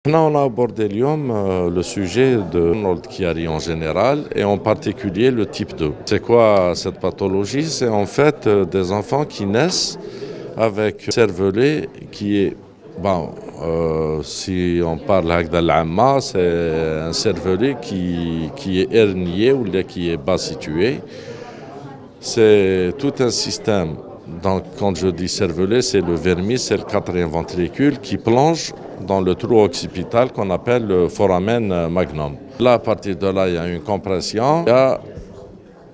On a abordé le sujet de Arnold Chiari en général et en particulier le type 2. C'est quoi cette pathologie? C'est en fait des enfants qui naissent avec un cervelet qui est, si on parle d'Al-Amma, c'est un cervelet qui est hernié ou qui est bas situé. C'est tout un système. Donc, quand je dis cervelet, c'est le vermis, c'est le quatrième ventricule qui plonge dans le trou occipital qu'on appelle le foramen magnum. Là, à partir de là, il y a une compression, il y a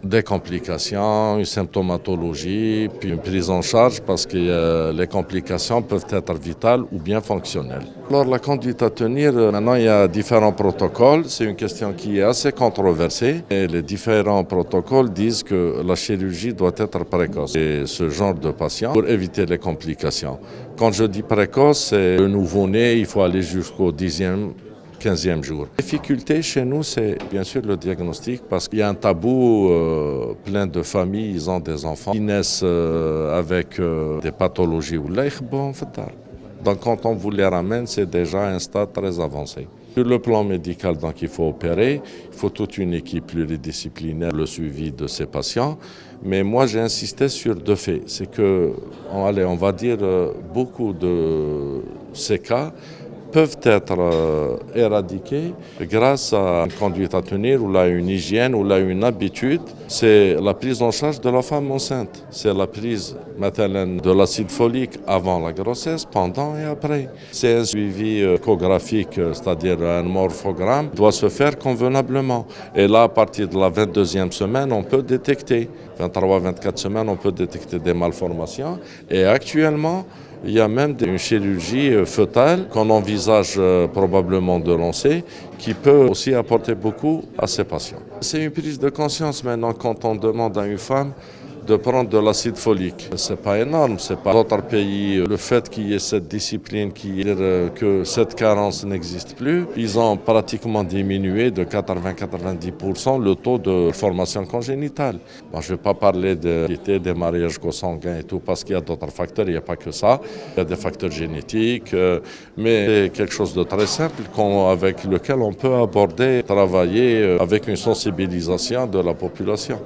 des complications, une symptomatologie, puis une prise en charge parce que les complications peuvent être vitales ou bien fonctionnelles. Alors la conduite à tenir, maintenant il y a différents protocoles, c'est une question qui est assez controversée et les différents protocoles disent que la chirurgie doit être précoce et ce genre de patient pour éviter les complications. Quand je dis précoce, c'est le nouveau-né, il faut aller jusqu'au 10e 15e jour. La difficulté chez nous, c'est bien sûr le diagnostic parce qu'il y a un tabou, plein de familles, ils ont des enfants qui naissent avec des pathologies ou bon, donc quand on vous les ramène, c'est déjà un stade très avancé. Sur le plan médical, donc il faut opérer, il faut toute une équipe pluridisciplinaire, le suivi de ces patients. Mais moi, j'ai insisté sur deux faits. C'est que, on va dire, beaucoup de ces cas peuvent être éradiqués grâce à une conduite à tenir ou à une hygiène ou à une habitude. C'est la prise en charge de la femme enceinte. C'est la prise de l'acide folique avant la grossesse, pendant et après. C'est un suivi échographique, c'est-à-dire un morphogramme, doit se faire convenablement. Et là, à partir de la 22e semaine, on peut détecter. 23-24 semaines, on peut détecter des malformations. Et actuellement, il y a même une chirurgie fœtale qu'on envisage probablement de lancer qui peut aussi apporter beaucoup à ces patients. C'est une prise de conscience maintenant quand on demande à une femme de prendre de l'acide folique. C'est pas énorme, c'est pas d'autres pays. Le fait qu'il y ait cette discipline qui dit que cette carence n'existe plus, ils ont pratiquement diminué de 80-90% le taux de formation congénitale. Bon, je ne vais pas parler des mariages consanguins et tout parce qu'il y a d'autres facteurs, il n'y a pas que ça. Il y a des facteurs génétiques, mais c'est quelque chose de très simple avec lequel on peut aborder, travailler avec une sensibilisation de la population.